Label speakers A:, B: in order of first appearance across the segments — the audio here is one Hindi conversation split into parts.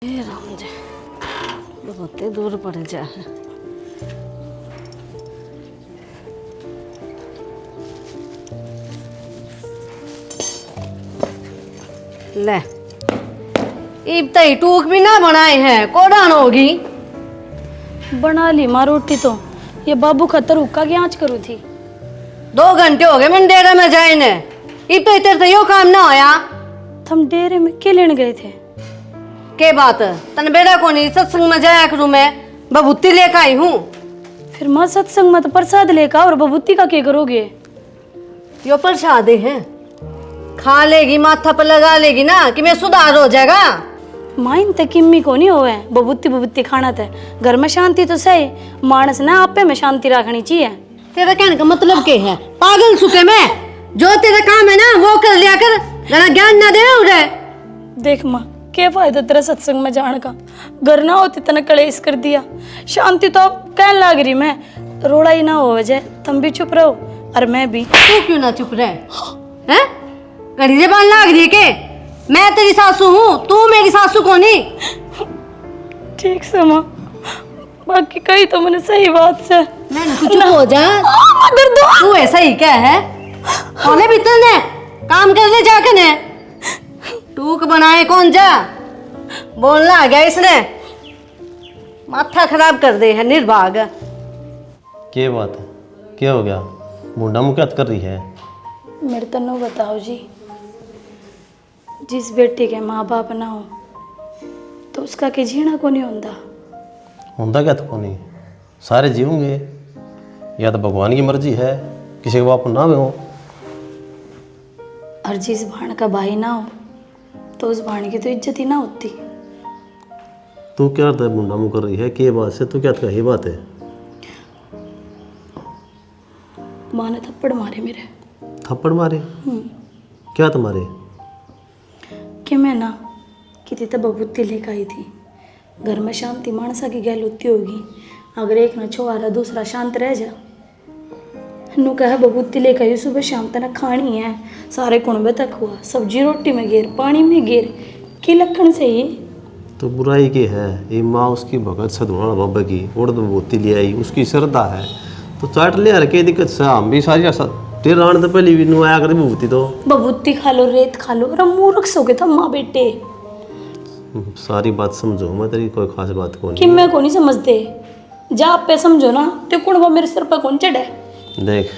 A: हे राम जी, बहुत दूर पड़ जा है। ले इब तई टूक भी ना बनाए हैं, कोडान होगी।
B: बना ली माँ रोटी तो। ये बाबू खतर हुक्का की आँच करू थी।
A: 2 घंटे हो गए मैंने डेरा में जाए ने। इब तो इतर यो काम ना होया।
B: हम डेरे में के लेने गए थे?
A: के बात तन बेड़ा को नहीं सत्संग में जाया करूं मैं, बबूती लेकर आई हूँ।
B: फिर माँ सत्संग में तो प्रसाद लेकर और बबूती का क्या करोगे?
A: यो प्रसाद है, खा लेगी माथा पर लगा लेगी ना कि मैं सुधार हो जाएगा।
B: माँ इन तक किम्मी को नहीं होवे बबूती बबूती खाना थे। घर में शांति तो सही, मानस ना आपे में शांति रखनी चाहिए।
A: तेरा कहने का मतलब क्या है? पागल सुके में जो तेरा काम है ना वो कर लिया कर, जरा ज्ञान ना दे उड़े।
B: देख माँ क्या फायदा तेरा सत्संग में जाने का? घर ना होती तना कलेश कर दिया। शांति तो अब कहने लग रही मैं, रोड़ा ही ना हो वजह तुम भी चुप रहो और मैं भी।
A: तू क्यों ना चुप रहे हैं? कड़ी जबान लाग रही है के? मैं तेरी सासू हूँ, तू मेरी सासू को नहीं।
B: ठीक से माँ, बाकी कही तो मैंने सही बात से।
A: मैंने तू चुप हो जा।
B: मगर दो
A: तू ऐसा ही क्या है? होने भीतर ने काम कर ले जाके ने। टूक बनाए कौन जा? बोलना आ गया इसने, माथा खराब कर दे है निर्भाग।
C: क्या बात है? क्या हो गया? मुंडा मुकत कर रही है।
B: मेरे तन्नू बताओ जी, जिस बेटी के माँ बाप ना हो तो उसका के जीना को नहीं होता।
C: होंदा क्या तो नहीं, सारे जीवोंगे। या तो भगवान की मर्जी है किसी के बाप ना भी हो।
B: और जिस भाण का भाई ना हो तो उस भाण की तो इज्जत ही ना होती।
C: तू क्या मुंडा मुँह कर रही है? क्या बात से तू क्या कही बात है?
B: माँ ने थप्पड़ मारे मेरे।
C: थप्पड़ मारे? क्या तुम्हारे?
B: कि मैं ना कितनी तब बबूती लेकर आई थी। घर में शांति मानसा की गैल होती होगी, अगर एक न छोड़ा दूसरा शांत रह जा। नू कह बबूती लेकर आई सुबह शाम तक खानी है, सारे कुणबे तक हुआ, सब्जी रोटी में गिर पानी में गिर की लखन से ही।
C: तो बुराई की है? ये माँ उसकी भगत सदवाण बाबा की उड़द बबूती ले आई, उसकी श्रद्धा है तो चाट ले आ रखे। दिक्कत से हम भी सारी तेरे राण तो पहले भी नू आया कर बबूती तो।
B: बबूती खा लो रेत खा लो, और मूर्ख सो गए था माँ बेटे।
C: सारी बात समझो, मैं तेरी कोई खास बात को
B: कि
C: नहीं।
B: मैं को नहीं समझते, जा आप पे समझो ना तो कुणबा मेरे सिर पर कौन चढ़े।
C: देख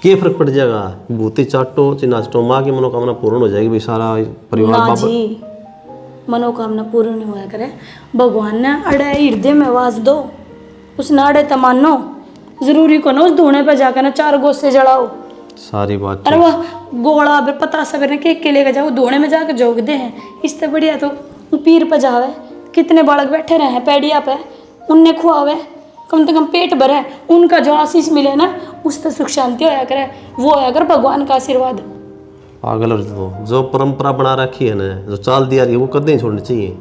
C: क्या फर्क पड़ जाएगा? बूती चाटो चिनाचटो, माँ की मनोकामना पूर्ण हो जाएगी भाई। सारा परिवार
B: ना
C: बाबा
B: जी, मनोकामना पूर्ण नहीं हुआ करे। भगवान ने अड़े हृदय में वास दो, उसने अड़े तमानो जरूरी को ना उस धोने पे जाकर ना 4 गोसे जलाओ।
C: सारी बात
B: अरे वह गोला फिर पता सा करने के लेकर जाओ, धोने में जाकर जोगते हैं। इससे बढ़िया तो पीर पर जावे, कितने बालक बैठे रहे हैं पैड़िया पे, उनने खुआवे, कम से कम पेट भरे, उनका जो आशीष मिले ना उससे सुख शांति होया करे। वो होया कर भगवान का आशीर्वाद।
C: पागल हो तो जो परंपरा बना रखी है ना, जो चाल दिया रही है वो कदे नहीं छोड़नी चाहिए।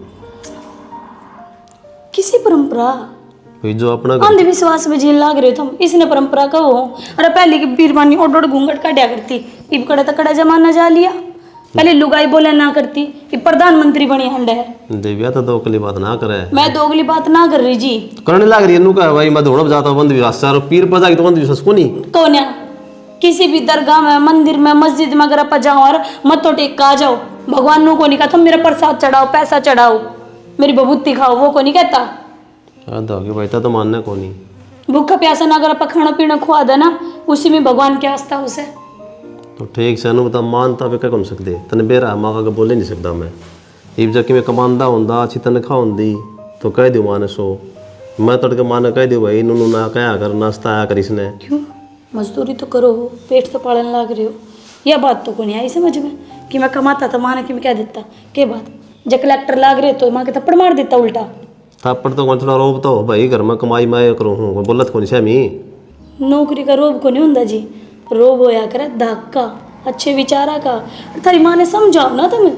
B: किसी परंपरा
C: भाई जो अपना
B: अंधविश्वास में जीन लाग रहे हो तुम, इसने परंपरा का हो। अरे पहले की बीरबानी ओड घूंघट काटा करती, इब कड़े तो कड़ा जमाना जा लिया। पहले लुगाई बोले ना करती, ये प्रधानमंत्री बनी हंडे है।
C: देविया तो दोगली बात ना करे।
B: मैं दोगली बात ना कर रही जी।
C: करने लग रही है नु का भाई, मैं दौड़ जाता हूँ बंद विश्वास चारों पीर पर जाके तो बंद विश्वास को नहीं।
B: कौन है? किसी भी दरगाह में मंदिर में मस्जिद में अगर आप जाओ और मत्थो टेक का आ जाओ, भगवान नु को नहीं कहता मेरा प्रसाद चढ़ाओ, पैसा चढ़ाओ, मेरी बबूती खाओ, वो को नहीं कहता।
C: दोगे भाई तो मानना को नहीं।
B: भूखा प्यासा ना अगर आप खाना पीना खुआ देना, उसी में भगवान की आस्था उसे।
C: तो ठीक से अनु बता मानता पे क्या कर सकते? तने बेरा माँ का बोले नहीं सकता मैं। इब जाके मैं कमांदा होंदा अच्छी तनख्वाह होंदी तो कह दो माने सो। मैं तड़के माने कह दो भाई नू ना क्या कर नाश्ता आया कर इसने।
B: क्यों? मजदूरी तो करो, पेट तो पालन लग रहे हो। यह बात तो को नहीं आई समझ में कि मैं कमाता था माने कि मैं क्या देता। के बात जब कलेक्टर लाग रहे तो माँ के थप्पड़ मार देता उल्टा।
C: थप्पड़ तो थोड़ा रोब तो भाई घर में कमाई मैं करूँ हूँ बोलत कौन से मी।
B: नौकरी का रोब को नहीं होंदा जी, रोब होया करे धक्का अच्छे विचारा का। थारी माँ ने समझाओ ना तुम्हें।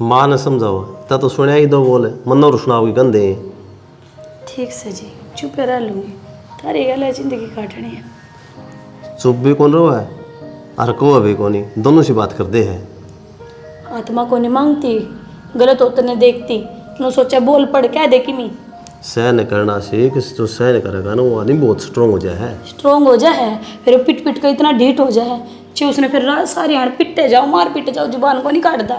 C: माँ ने समझाओ ता तो सुनिया ही दो बोले मनो रुशनाव की गंदे।
B: ठीक से जी चुप रह लूँगी, थारी गल जिंदगी काटनी है।
C: चुप भी कौन रो है और को भी कौन, दोनों सी बात करते हैं।
B: आत्मा को नहीं मांगती, गलत होते ने देखती नो सोचा बोल पड़ कह दे कि मी
C: सहन करना सीख, जो सहन करेगा ना वो आदमी बहुत स्ट्रोंग हो जाए है।
B: स्ट्रोंग हो जा है, फिर वो पिट पिट के इतना ढीठ हो जाए चे उसने फिर रात सारी हाड़ पिटे जाओ, मार पिटे जाओ, जुबान को नहीं काटता।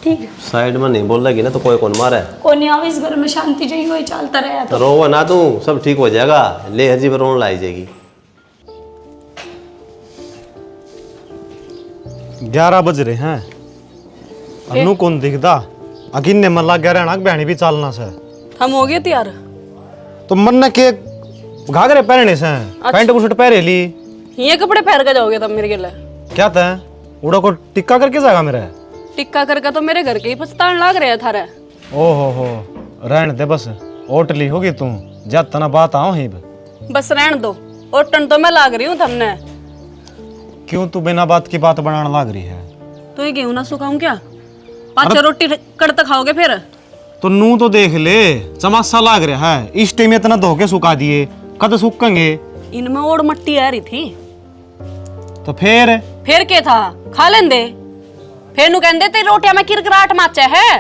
B: ठीक है,
C: साइड में नहीं बोलेगी ना तो कोई कौन मारे।
B: कोई नहीं आवे इस घर में, शांति चाहिए, वही चलता रहे
C: तो रोवा ना तू, सब ठीक हो जाएगा। ले हजी पर रोन लाई जाएगी।
D: 11 बज रहे हैं, अनु कौन दिखदा? अगिन ने मन लग गया रहना, बहनी भी चालना से।
E: हम हो गए तैयार।
D: तो मन ने के घाघरे पहनने से, पैंट बुशट पहरे ली।
E: ये कपड़े पहन के जाओगे तब मेरे लिए?
D: क्या तय उड़ा को टिक्का करके जाएगा मेरे?
E: टिक्का करके तो मेरे घर के ही पछतान लाग रहे थारे।
D: ओ हो रहने दे बस, ओटली होगी तू, जब तना बात आओ ही
E: बस रहन दो, ओटन तो मैं लाग रही हूँ तुमने।
D: क्यों तू बिना बात की बात बनाने लाग रही है?
E: तो ये गेहूं ना सुखाऊं क्या? पाँच रोटी कड़ते खाओगे फिर?
D: तो नू तो देख ले, चमासा लाग रहा है, इस टाइम इतना धोके सुखा दिए, कद सूखेंगे?
E: इनमें और मट्टी आ रही थी।
D: तो फिर
E: क्या था? खा लेंदे। फिर नु कहंदे तेरी रोटियां में किरकराट माचा है।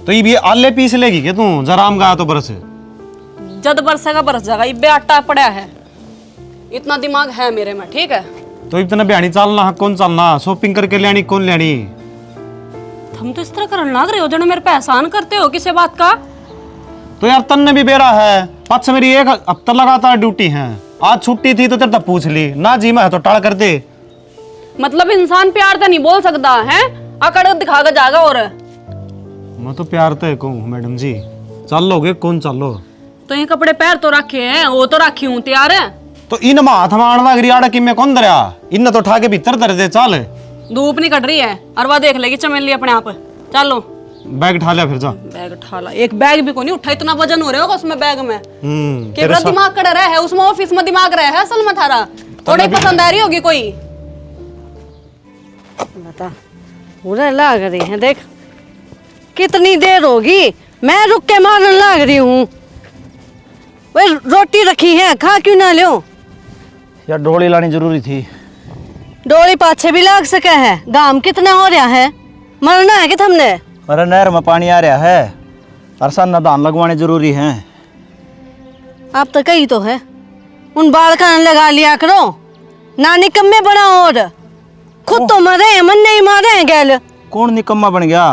D: तो ये भी आले पीस लेगी क्या तू? जराम गया तो बरस
E: जद बरसेगा बरस जाएगा, इब्बे आटा पड़ा है। इतना दिमाग है मेरे में, ठीक है?
D: तो इतना बयानी चालना कौन चालना? शॉपिंग करके लेनी कौन लेनी?
E: तुम तो इस तरह करने लग रहे हो जनो मेरे पे एहसान करते हो किसी बात का।
D: तो यार तन्ने भी बेरा है, पाँच से मेरी 1 हफ्ता लगातार ड्यूटी है, आज छुट्टी थी तो तेरे तक पूछ ली ना जी, मैं तो टाल कर दे।
E: मतलब इंसान प्यार तो नहीं बोल सकता है? अकड़ दिखा के जाएगा। और
D: मैं तो प्यार तो कहूँ मैडम जी, चल लोगे कौन चलो?
E: तो ये कपड़े पैर तो रखे हैं, वो तो रखी हूँ तैयार है।
D: तो इन हाथ मारन लग रही आड़ा कि मैं कौन दरिया, इन तो उठा के भीतर धर दे। चल
E: धूप नहीं कट रही है, और वह देख लेगी चमेली अपने आप। चलो
D: बैग उठा लिया फिर जा।
E: बैग उठा ला, एक बैग भी को नहीं उठा, इतना वजन हो रहा होगा उसमें बैग में।
D: तेरे साथ
E: दिमाग कड़ा रहा है उसमें, ऑफिस में दिमाग रहा है असल में थारा। थोड़ी पसंद आ रही होगी कोई।
A: बता, पूरा लाग रही है, देख कितनी देर होगी, मैं रुक के मारने लाग रही हूँ। वे रोटी रखी है, खा क्यों ना लो?
F: यार डोली लानी जरूरी थी।
A: डोली पाछे भी लाग सके है, दाम कितना हो रहा है, मरना है कि तुमने?
F: अरे नहर में पानी आ रहा है, अरसा धान लगवाने जरूरी हैं।
A: आप तो कही तो है, उन बाल का लगा लिया करो, ना निकम्मे बना। और खुद तो मरे हैं, मन नहीं मारे हैं गैल।
F: कौन निकम्मा बन गया?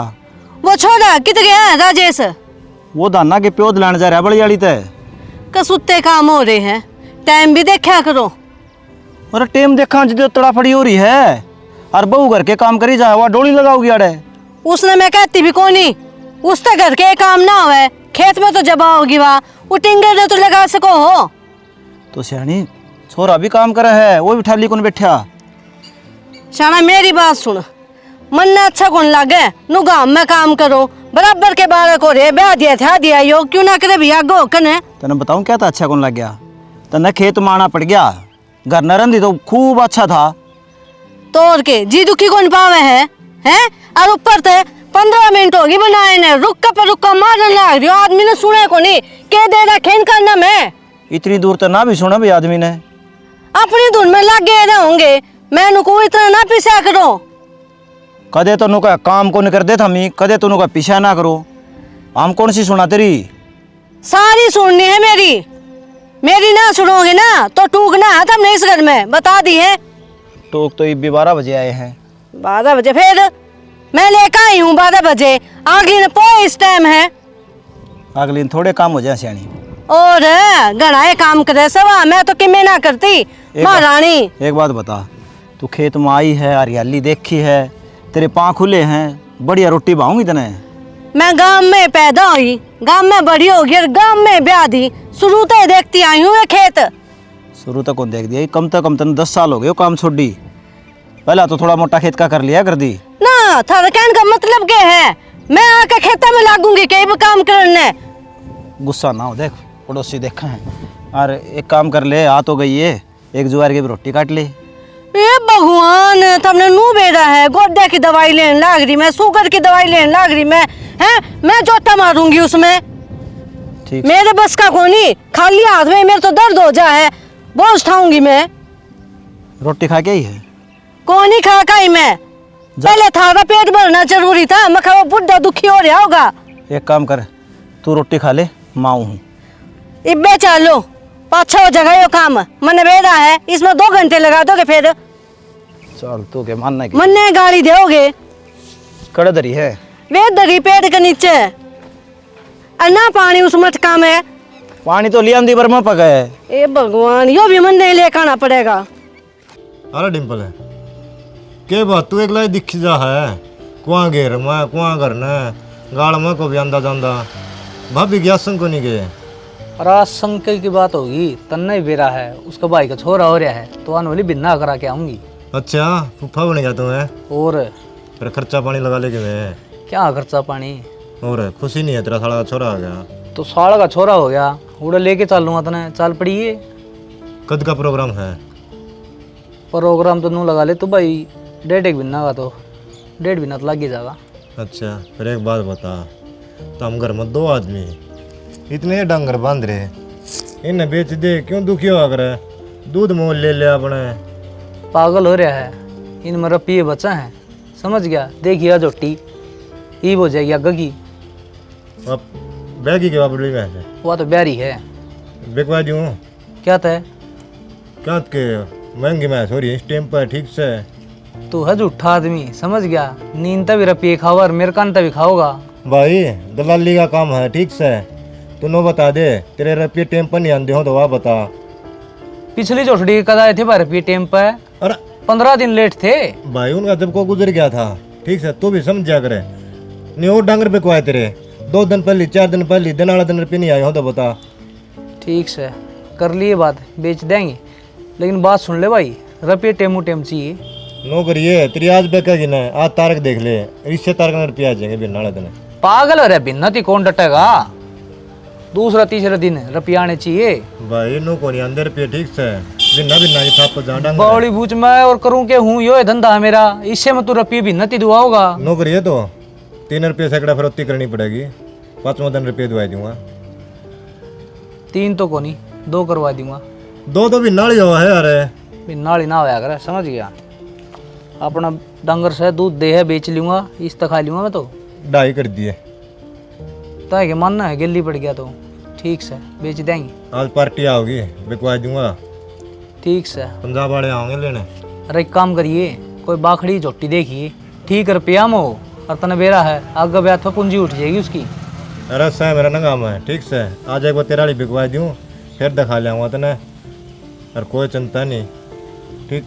A: वो छोड़ा कित गया है राजेश?
F: वो धाना के प्योद लाने जा रहा बड़ी वाली तय।
A: कसूते काम हो रहे हैं, टाइम भी देखा करो।
F: अरे टेम देखा जो तड़ाफड़ी हो रही है, और बहू घर के काम करी जा, वह डोली लगाओगी अड़े।
A: उसने मैं कहती भी कौन नहीं, उससे घर के काम ना होवे, खेत में तो जबा होगी वहाँ, उटिंगे तो लगा सको हो।
F: तो सियानी छोरा भी काम करे है, वो भी ठाली कौन बैठा।
A: शाना मेरी बात सुन, मन ना अच्छा कौन लागे, नु गाँव में काम करो, बराबर के बारे को रे ब्याह दिया था दिया यो, क्यों ना करे भैया गो कने।
F: तेने बताऊं क्या था अच्छा कौन लग गया? तेने खेत माना पड़ गया, घर न रंधी तो खूब अच्छा था।
A: तोड़ के जी दुखी कौन पावे है? और ऊपर थे 15 मिनट होगी बनाए ने, रुक्का पर रुक्का मारने लग रही हो, आदमी ने सुने को नहीं के दे रहा खेन करना में।
F: इतनी दूर तो ना भी सुना भी आदमी ने।
A: अपनी धुन में लग गए होंगे, मैं नुको इतना ना पीछा करो।
F: कदे तो नुका काम को नहीं कर दे था मी, कदे तो नुका पीछा ना करो। हम कौन सी सुना तेरी?
A: सारी सुननी है मेरी ना सुनोगे ना तो टूकना है तुमने इस घर में, बता दी है।
F: टोक तो ये 12 बजे आए हैं।
A: 12 बजे? फिर मैं लेकर आई हूँ 12 बजे, अगली ने पो इस टाइम है।
F: अगले दिन थोड़े काम हो जाए सियानी।
A: और घड़ा काम करे सवा, मैं तो किमें ना करती महारानी।
F: एक बात बता, तू खेत में आई है, हरियाली देखी है, तेरे पाँव खुले हैं, बढ़िया रोटी भाऊंगी तने।
A: मैं गांव में पैदा हुई, गांव में बड़ी होगी और गांव में ब्याह दी, शुरू से देखती आई हूँ ये खेत।
F: शुरू तक कौन देख दिया? कम से कम तने 10 साल हो गए काम छोड़ी। पहला तो थोड़ा मोटा खेत का कर लिया कर दी
A: ना। थारा कहने का मतलब क्या है? मैं आके खेता में लागूंगी कहीं भी काम करने।
F: गुस्सा ना हो, देख पड़ोसी देखा है। और एक काम कर ले, आ तो गई है, एक जुआर की भी रोटी काट ले।
A: ये भगवान, तुमने नू बेड़ा है, गोड्डे की दवाई लेने लाग रही मैं, शुगर की दवाई लेने लाग रही मैं जोता मारूंगी उसमें।
F: ठीक
A: मेरे बस का कोनी, खाली हाथ में मेरे तो दर्द हो जा है, बोझ उठाऊंगी मैं।
F: रोटी खा के ही है?
A: कोनी खा का ही मैं, पहले थारा पेट भरना जरूरी था, मैं खाओ बुढ़ा दुखी हो रहा होगा।
F: एक काम कर, तू रोटी खा ले, माँ हूँ।
A: इब्बे चलो पाछा हो जगह यो काम मन बेड़ा है, इसमें 2 घंटे लगा दोगे फिर
F: चल तू के मानना की
A: मन्ने गाड़ी दोगे।
F: कड़दरी है।
A: वे दरी पेड़ के नीचे अन्ना पानी उस मटका में।
F: पानी तो लिया दी पर मैं पका है।
A: ए भगवान, यो भी मन नहीं लेकर आना पड़ेगा।
G: अरे डिम्पल है के बात तू एक लाई दिख जा है, कुआं घेर मैं कुआं करना गाड़ में को भी आंदा जांदा भाभी गया संग को नहीं गए।
H: राज संकल की बात होगी, तन्ना ही बेरा है, उसका भाई का छोरा हो रहा है, तो आने वाली बिन्ना करा के आऊंगी।
G: अच्छा फूफा बन गया तुम्हें,
H: और
G: फिर खर्चा पानी लगा ले के मैं।
H: क्या खर्चा पानी,
G: और खुशी नहीं है तेरा साला का छोरा आ गया।
H: तो साला का छोरा हो गया, उड़ा लेके चल लूंगा तने, चल पड़िए।
G: कद का प्रोग्राम है?
H: प्रोग्राम तो नू लगा ले तो भाई, 1.5 बिन्ना का, तो 1.5 बिन्ना तो लग ही जाएगा।
G: अच्छा फिर एक बात बता, तो हम घर में 2 आदमी इतने डंगर बांध रहे, इन्हें बेच दे क्यों दुखी हुआ करे, दूध मोल ले ले अपने।
H: पागल हो रहा है, इन में रुपये बचा है, समझ गया। देखिए जोटी ई हो जाएगी आगे की,
G: अब बैगी के बाबड़ी में है
H: वह तो ब्यारी है।
G: बिकवा दूँ
H: क्या तय
G: क्या के महंगी मैं सॉरी इस टाइम पर ठीक से।
H: तू है झूठा आदमी, समझ गया। नींद तभी रुपये खाओ और मेरे कान तभी खाओगा।
G: भाई दलाली का काम है ठीक से, तू नो बता दे तेरे रुपये टाइम पर नहीं आते हो तो वह बता।
H: पिछली चौथड़ी कद आए थे भाई रुपये टाइम पर,
G: अरे
H: 15 दिन लेट थे।
G: भाई उनका जब को गुजर गया था ठीक से, तू भी समझा करे। नहीं और डांगर पे को आए तेरे 2 दिन पहले 4 दिन पहले दिन वाला दिन रुपये नहीं आए हो तो बता।
H: ठीक से कर लिए बात, बेच देंगे, लेकिन बात सुन ले भाई, रुपये टेमू टेम चाहिए।
G: नो करिए तेरी आज बेकेगी ना, आज तारक देख ले, इससे तारक में रुपये आ जाएंगे बिन वाले दिन।
H: पागल हो रहा, भिन्ना थी कौन डटेगा। दूसरा तीसरा दिन रुपया आने चाहिए।
G: भाई नो को नहीं अंदर रुपये ठीक से, बिना बिना ये थाप जा डांगर
H: बौड़ी बूझ मैं और करूं के हूँ, यो है धंधा है मेरा, इससे मैं तू रुपये भिन्ना थी दुआ होगा।
G: नो करिए तो 3 रुपये सैकड़ा फरोती करनी पड़ेगी, 5वां दिन रुपये दुआ दूंगा।
H: 3 तो को नहीं, 2 करवा दूंगा।
G: 2 तो भी नाली हुआ है अरे।
H: नाली ना होया करे, समझ गया। अपना डंगर से दूध दे है बेच लूंगा, इस तक खा लूंगा मैं तो।
G: 2.5 कर दिए।
H: तो है मानना है, गिल्ली पड़ गया तो ठीक से बेच देंगे।
G: आज पार्टी आओगी बिकवा दूंगा,
H: ठीक से।
G: पंजाब वाले आओगे लेने।
H: अरे एक काम करिए, कोई बाखड़ी झोटी देखिए, ठीक रुपया में हो और तने बेरा है, आगे ब्याह तो पूंजी उठ जाएगी उसकी।
G: अरे सह मेरा नंगाम है ठीक से, आज एक बार तेरा वाली बिकवा दूँ फिर दिखा लियाऊंगा तने, और कोई चिंता नहीं ठीक।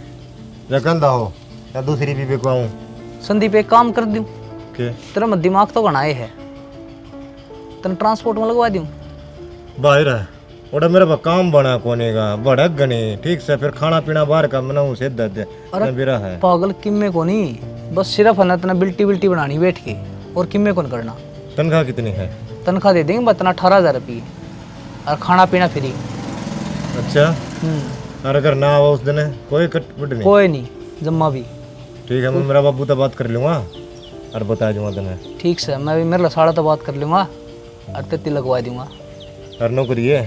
G: जगंदा हो या दूसरी भी बिकवाऊँ
H: संदीप एक काम कर दूं,
G: के
H: तेरा मत दिमाग तो घनाए है, तने ट्रांसपोर्ट में लगवा दूं।
G: बाहर है ओड़ा मेरे पास काम बना कोने का भड़क गनी ठीक से, फिर खाना पीना बाहर का बनाऊँ से दे मेरा है।
H: पागल किम्मे को नहीं, बस सिर्फ है ना तना बिल्टी बिल्टी बनानी बैठ के, और किम्मे को नहीं करना।
G: तनख्वाह कितनी है?
H: तनख्वाह दे देंगे बतना 18,000 रुपये, और खाना पीना फ्री।
G: अच्छा और अगर ना आवा उस दिन कोई कटपट नहीं?
H: कोई नहीं, जम्मा भी।
G: ठीक है मैं मेरा बाबू तो बात कर लूँगा और बता दूँगा तुम्हें।
H: ठीक से, मैं भी मेरे साड़ा तो बात कर लूँगा और 33 लगवा दूँगा।
G: और नौकरी है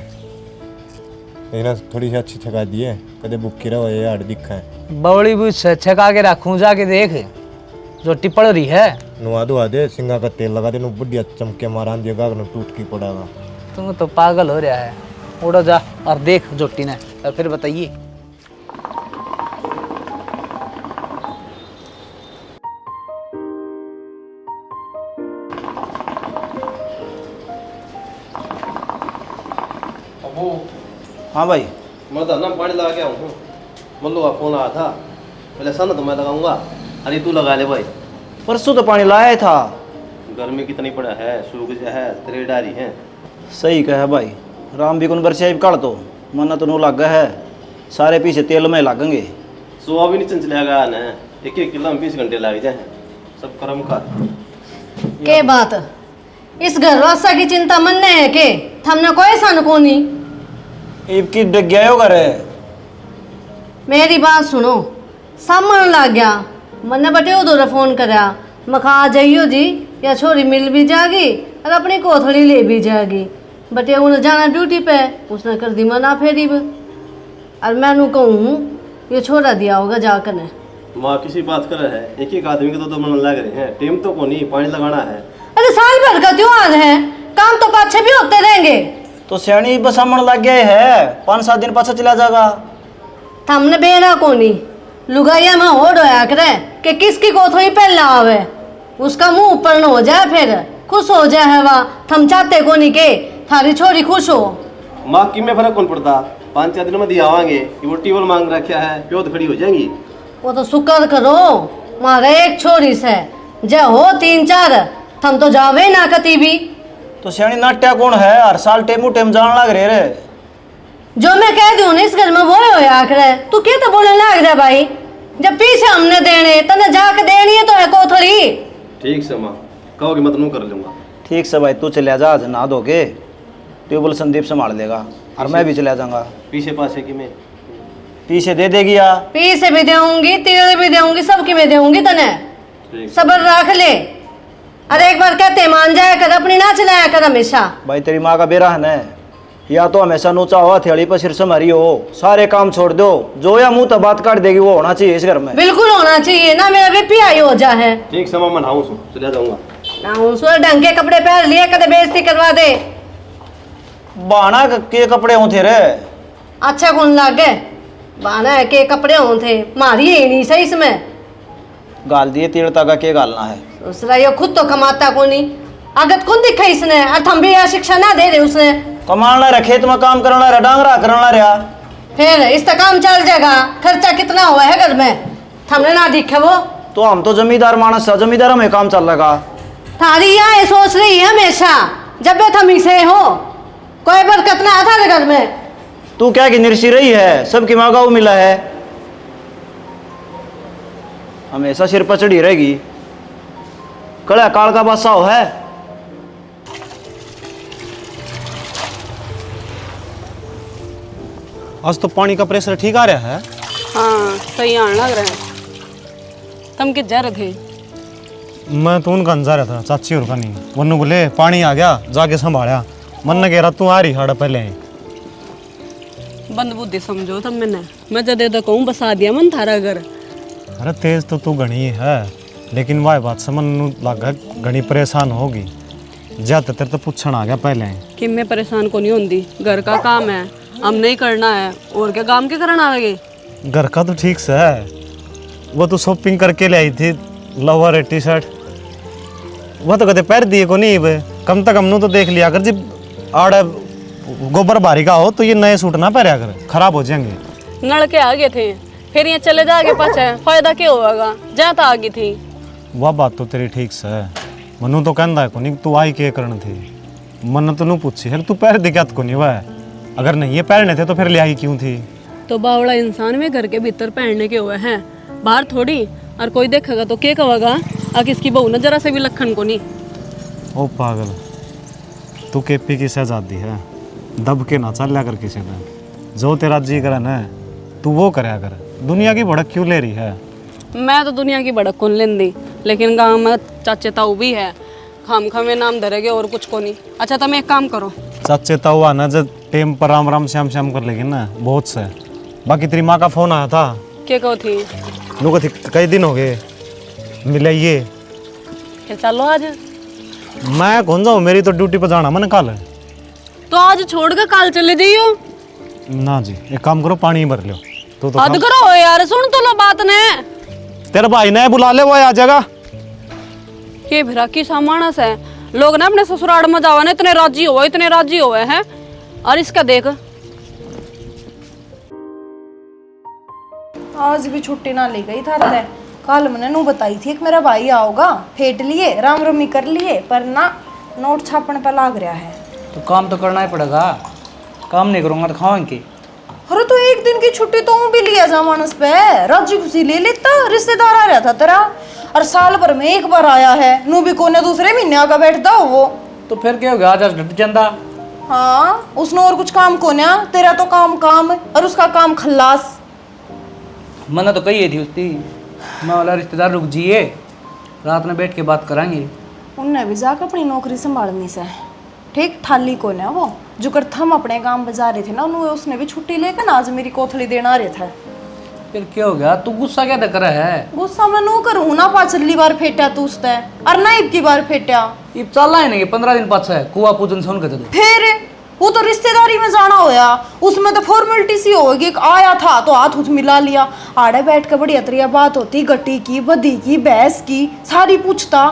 G: ना थोड़ी सी अच्छी छका दी है, कदे बुक्की रहो ये आड़ दिखा है।
H: बवड़ी भी छका के रखूँ, जाके देख जो टिपड़ रही है।
G: नुआ दुआ दे, सिंगा का तेल लगा दे, नु बुढ़िया चमके मारा दिया गागन टूट की पड़ेगा।
H: तुम तो पागल हो रहा है, उड़ा जा और देख जोटी ने, और फिर बताइए।
F: हाँ भाई,
C: मैं तो ना पानी लगा के आऊँ, मल्लू का फोन आया था, पहले सन तो मैं लगाऊंगा, अरे तू लगा ले भाई।
F: परसों तो पानी लाया था।
C: गर्मी कितनी पड़ा है, सूख जा है, तेरे डारी है।
F: सही कहा भाई, राम भी कुन बरसिया काढ़ तो मना तो नो लग है, सारे पीछे तेल में लागेंगे।
C: सुबह भी नहीं चंचलेगा ना, 1-1 किलो में 20 घंटे लग जाए, सब कर्म का।
A: के बात इस घर वासा की चिंता मन ने है के थमने कोई सन को नहीं।
F: ईब की डग गया हो करे।
A: मेरी बात सुनो, सामान लग गया, मन्ने बटे उधर फोन करा, मखा आ जाइयो जी, या छोरी मिल भी जाएगी और अपनी कोथड़ी ले भी जाएगी। बटे उन्हें जाना ड्यूटी पे, उसने कर दी मना फेरी भी। और मैनू कहूँ ये छोड़ा दिया होगा जाकर ने।
C: माँ किसी बात कर रहे हैं, 1-1 आदमी के तो मन लग रहे हैं, टेम तो को नहीं, पानी लगाना है,
A: अरे साल भर का त्योहार है, काम तो पाछे भी होते रहेंगे।
F: तो सियाणी बस हमन लग गए है, 5-7 दिन पाछा चला जाएगा।
A: हमने बेना कोनी लुगाइया में होड़ होया करे कि किसकी कोथड़ी पहला आवे, उसका मुंह ऊपर न हो जाए, फिर खुश हो जाए है वह। थम चाहते कोनी के थारी छोरी खुश हो।
C: माँ की में फर्क कौन पड़ता, 5-4 दिनों में दिया आवांगे कि वो टीवल मांग रखा है, प्योत खड़ी हो जाएंगी।
A: वो तो शुक्र करो मारे एक छोरी से, जे हो 3-4 थम तो जावे ना कती भी।
F: तो सियाणी नाट्या कौन है, हर साल टेमू टेम जान लग रहे रे।
A: जो मैं कह दूं ना इस घर में वो हो आखिर तू क्या तो बोलने लग रहा भाई, जब पीछे हमने देने तने जाके देनी है तो है कोथड़ी।
C: ठीक से माँ, कहोगे मैं तो नू कर लूंगा।
F: ठीक से भाई, तू चले जा, आज नहा धो के ट्यूबवेल संदीप संभाल लेगा, और मैं भी चला जाऊंगा।
C: पीछे पाछे की में
F: पीछे दे देगी या
A: पीछे भी देऊंगी, तेल भी देऊंगी, सबकी में देऊंगी तने। सबर रख ले, अरे एक बार कहते मान जाया कर, अपनी ना चलाया कर हमेशा।
F: भाई तेरी माँ का बेरा है ना, या तो हमेशा नोचा हुआ थेड़ी पर सिर से मरी हो, सारे काम छोड़ दो, जो या मुंह तो बात काट देगी वो होना चाहिए इस घर में।
A: बिल्कुल होना चाहिए ना, मेरा भी पिया हो जा है।
C: ठीक से माँ, मैं नहाऊं सो चला जाऊंगा।
A: ना ढंग के कपड़े पहन लिए, कदे बेइज्जती करवा दे।
F: बाना के कपड़े हो थे रे,
A: अच्छा कौन लागे बाना के कपड़े हो थे, मारी है नहीं सही इसमें।
F: गाल दिए तीड़ता का के गालना है।
A: दूसरा ये खुद तो कमाता को नहीं, आगत कौन दिखा इसने, और हम भी यह शिक्षा ना दे रहे उसने।
F: कमाना रहा, खेत में काम करना रहा, डांगरा करना रहा,
A: फिर इस तक काम चल जाएगा। खर्चा कितना हुआ है घर में, हमने ना दिखे वो।
F: तो हम तो जमींदार मानस है, जमींदार में काम चल लगा।
A: थारी यहाँ ये सोच रही है हमेशा, जब भी थम इसे हो कोई बरकत ना था घर में।
F: तू क्या कि निरसी रही है, सबकी माँ को मिला है, हमेशा सिर पर चढ़ी रहेगी। कड़ा काल का बादशाह है।
D: आज तो पानी का प्रेशर ठीक आ रहा है।
E: हाँ सही आने लग रहा है। तुम किस जा रहे थे?
D: मैं तो उनका जा रहा था, चाची और का नहीं। वन्नू बोले पानी आ गया, जाके संभाला। मन ने कह रहा तू आ रही हाड़ा पहले ही।
E: बंद बुद्धि समझो तब मैं जदे तो कहूँ बसा दिया मन थारा घर।
D: अरे तेज तो तू घनी है, लेकिन वह बात से मन लगा घनी परेशान होगी। ज्यादा तेरे तो पूछण आ गया पहले ही
E: कि मैं परेशान को नहीं होंगी, घर का काम है हम नहीं करना है, और क्या काम के करना आगे।
D: घर का तो ठीक से है, वो तो शॉपिंग करके ले आई थी, लोअर टी शर्ट, वह तो कदे पैर दिए को नहीं बे। कम तक हमने तो देख लिया कर, जब आड़े गोबर भारी का हो तो ये नए सूट ना पहना कर, खराब हो जाएंगे।
E: नल के आगे थे, फिर ये चले जाके पाछे फायदा क्या होगा, जाता आगे थी।
D: वह बात तो तेरी ठीक से है, मनु तो कहता है को नहीं तू आई के करनी थी। मन तो नू पूछी है तू पैर दिखात को नहीं, वह अगर नहीं ये पहनने थे तो फिर ले आई क्यों थी।
E: तो बावड़ा इंसान में घर के भीतर पहनने के हुए हैं, बाहर थोड़ी। और कोई देखेगा तो क्या कहेगा, आ किसकी बहू ना जरा से भी लखन को नहीं।
D: ओ पागल, तू केपी की शहजादी है, दब के ना चल कर किसी ने। जो तेरा जी करे ना तू वो करया कर, दुनिया की भड़क क्यों ले रही है।
E: मैं तो दुनिया की भड़क कौन लेंदी, लेकिन गाँव में चाचे ताऊ भी है, खाम खामे नाम धरेगे और कुछ को नहीं। अच्छा तुम एक काम करो,
D: चाचे ताऊ आना जब टेम पर राम राम श्याम श्याम कर लेगी ना, बहुत से। बाकी तेरी माँ का फोन आया था,
E: क्या कहो थी?
D: लोग कई दिन हो गए मिलाइए।
E: फिर चलो आज।
D: मैं कौन जाऊँ, मेरी तो ड्यूटी पर जाना मैंने कल।
E: तो आज छोड़ के कल चले जाइयो।
D: ना जी, एक काम करो पानी ही भर लो। तो
E: हद करो यार, सुन तो लो बात ने।
D: तेरे भाई ने बुला ले, वो आ जाएगा।
E: ये भिरा की सामानस है, लोग ना अपने ससुराल में जावा ना इतने राजी हुए हैं। और इसका देख,
B: आज भी छुट्टी ना ली गई था रे। कल मैंने नू बताई थी कि मेरा भाई आओगा, फेट लिए राम रमी कर लिए, पर ना नोट छापने पर लाग रहा है।
H: तो काम तो करना ही पड़ेगा, काम नहीं करूँगा तो खाऊंगी।
B: अरे तो एक दिन की छुट्टी तो भी लिया जा मानस पे, राजी खुशी ले लेता। रिश्तेदार आ रहा था तेरा, और साल भर में एक बार आया है, नू भी कोने दूसरे महीने आकर बैठता हो वो।
H: तो फिर क्या हो गया, आज डट जाता।
B: हाँ उसने और कुछ काम कोन्या, तेरा तो काम काम और उसका काम खल्लास।
H: मैंने तो कही थी उसकी, मैं वाला रिश्तेदार रुक जाइए, रात में बैठ के बात करांगे।
B: उनने भी जाकर अपनी नौकरी संभालनी से ठीक ठाली को ना वो जो कर थम अपने काम बजा रहे थे ना, उन्होंने उसने भी छुट्टी लेकर आज मेरी कोथली देना आ रहे थे।
H: फिर क्या हो गया? तू गुस्सा क्या कर रहा है?
B: गुस्सा मैं नो करूँ ना, पाचली बार फेटा तू उसने और ना इब की बार फेटा।
H: इब चल है नहीं 15 दिन पाछा है कुआ पूजन सुन के दे।
B: फिर वो तो रिश्तेदारी में जाना होया, उसमें तो फॉर्मेलिटी सी होगी। आया था तो हाथ उठ मिला लिया, आड़े बैठ के बढ़िया तरिया बात होती, गट्टी की, बदी की, बहस की, सारी पूछता।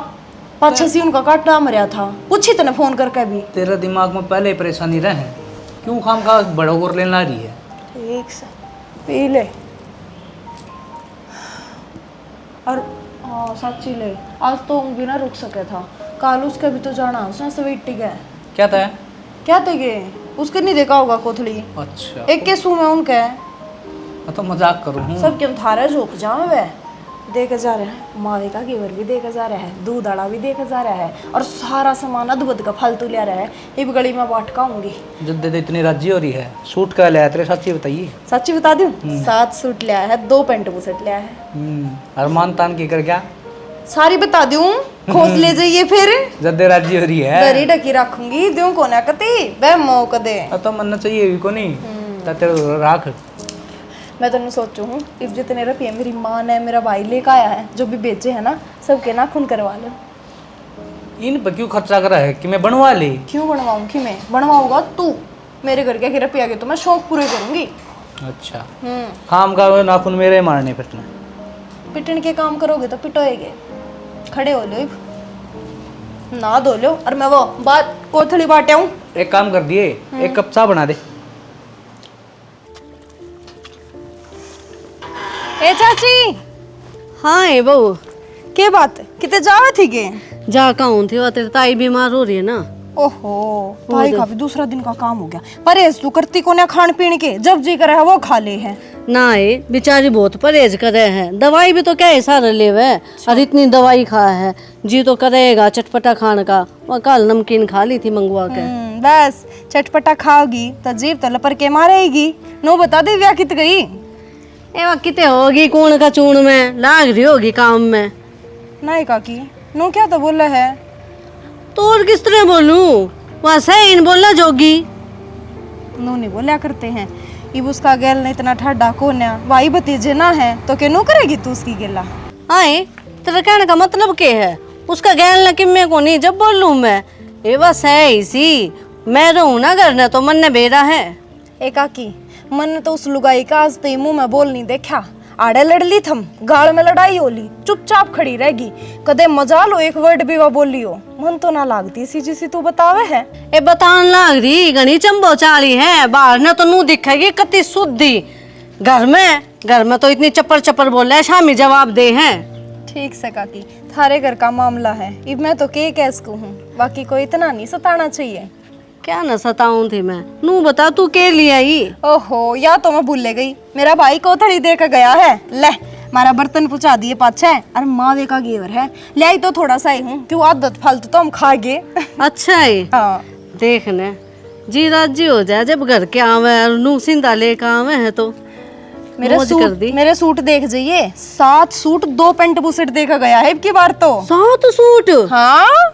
B: पाछे से उनका काटा मरिया था, पूछी तने फोन करके भी।
H: तेरे दिमाग में पहले ही परेशानी रहे, क्यों खाम का बड़ो कर लेना रही है?
B: ठीक से पी ले। और हाँ सच्ची ले, आज तो हम भी ना रुक सके था, कल उसका भी तो जाना, उसने स्वीट टिक है।
H: क्या था?
B: क्या थे गे? उसके नहीं देखा होगा कोथली।
H: अच्छा,
B: एक के सू में उनके
H: मैं तो मजाक करूँ।
B: सब क्यों थारे झोंक जाओ वे देखे जा रहे हैं, मावे का घेवर भी देखे जा रहा है, दूध आड़ा भी देखे जा रहा है, और सारा सामान अद्भुत का फालतू ले रहा है। इब गली में बाट काऊंगी।
H: जब दे इतनी राजी हो रही है, सूट का लिया तेरे सच्ची बताइए।
B: सच्ची बता दूं, 7 सूट लिया है, 2 पैंट बुशर्ट लिया है।
H: अरमान तान की कर क्या?
B: सारी बता दूं, खोज ले जाइए फिर।
H: जब दे राजी हो रही है,
B: दरी ढकी रखूंगी, दूं को ना कती वे मौका दे।
H: तो मनना चाहिए भी को नहीं, तेरे राख।
B: मैं तो सोचू हूँ, इस जितने रुपये मेरी माँ ने मेरा भाई लेकर आया है, जो भी बेचे है ना, सबके नाखून करवा लो।
H: इन पर क्यों खर्चा करा है कि मैं बनवा ली?
B: क्यों बनवाऊंगी? मैं बनवाऊंगा तू, मेरे घर के रुपया के तो मैं शौक पूरे करूंगी।
H: अच्छा, खाम का नाखून मेरे मारने पिटने।
B: पिटन के काम करोगे तो पिटोएगे। खड़े हो लो, ना धो लो, और मैं वो बात कोथली बाटे हूँ।
H: एक काम कर दिए, एक कप चाय बना दे।
B: ए चाची।
A: हाँ है बहू,
B: के बात किते जावे थी के?
A: जा कहूँ थी, वो तेरी ताई बीमार हो रही है ना।
B: ओहो, भाई का भी दूसरा दिन का काम हो गया। परहेज तू करती को ना खान पीने के, जब जी करे है वो खा ले है।
A: ना है, बेचारी बहुत परहेज करे है, दवाई भी तो क्या सारा ले है, और इतनी दवाई खा है, जी तो करेगा चटपटा खाने का। वो कल नमकीन खा ली थी मंगवा के।
B: बस चटपटा खाओगी तो जीभ तो लपर के मारेगी। नो बता दे व्या कित गई?
A: एवा किते होगी कूण का चूण में, लाग रही होगी काम में।
B: नहीं काकी, नो क्या तो बोला है?
A: तो और किस तरह बोलूं, वहाँ से इन बोलना जोगी।
B: नो नहीं बोला करते हैं, इब उसका गेल ने इतना ठंडा कोन्या, भाई भतीजे ना है तो क्या नो करेगी तू उसकी गेला?
A: आए तेरा कहने का मतलब क्या है? उसका गैल न किम्मे को नहीं जब बोल लूं मैं, ये बस है इसी, मैं रहूं ना घर ने तो मन ने बेरा है।
B: ए काकी, मन ने तो उस लुगाई का आज तो मुंह में बोल नहीं देखा। आड़े लड़ ली थम, गाड़ में लड़ाई होली, चुपचाप खड़ी रहेगी, कदे मजा लो एक वर्ड भी वो बोली हो, मन तो ना लागती सी जिसी तू बतावे है।
A: ए बतान लाग रही घनी चंबो चाली है, बाहर ने तो नू दिखेगी कति शुद्धि, घर में तो इतनी चप्पर चप्पर बोले शामी जवाब दे हैं।
B: ठीक से काकी, थारे घर का मामला है, इब मैं तो के कैस को हूँ, बाकी कोई इतना नहीं सताना चाहिए।
A: क्या न सताऊं थी मैं, नू बता तू के लिए आई?
B: ओहो, या तो मैं भूल गई, मेरा भाई कोथड़ी दे के गया है, ले मारा बर्तन पुचा दिए पाछे, और मावे का घेवर है, ले आई तो थोड़ा सा ही हूँ, तू आदत फालतू तो हम खा गए।
A: अच्छा है।
B: हाँ
A: देखने जी राजी हो जाए जब घर के आवे और नू सिंधा लेकर आवे है तो
B: मेरे सूट देख जाइए, 7 सूट 2 पैंट बुशर्ट देखा गया है इनकी बार तो।
A: 7 सूट?
B: हाँ,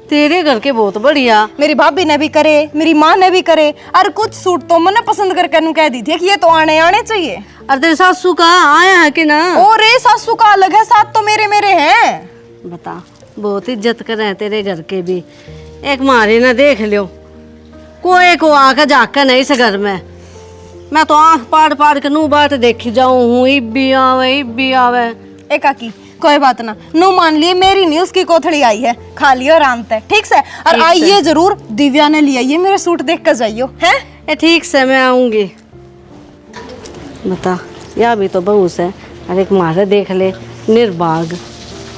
A: तेरे घर के बहुत बढ़िया।
B: मेरी भाभी ने भी करे, मेरी माँ ने भी करे, और कुछ सूट तो मैंने पसंद करके नु कह दी थी कि ये तो आने चाहिए।
A: और तेरे सासू का आया है कि ना?
B: और रे सासू का अलग है, 7 तो मेरे हैं।
A: बता, बहुत इज्जत कर रहे हैं तेरे घर के भी, एक मारे ना देख लियो, कोई को आकर जाकर नहीं इस घर में, मैं तो आंख पाड़ के नू बात देखी जाऊं हूँ, इब भी आवे।
B: ए काकी, कोई बात ना, नो मान लिए मेरी नहीं उसकी कोथड़ी आई है, खा लियो आराम से, ठीक से। और आइए जरूर, दिव्या ने लिया ये मेरे सूट देख कर जाइयो, हैं?
A: ए ठीक से मैं आऊंगी। बता, या भी तो बहू से, अरे एक मारे देख ले, निर्भाग,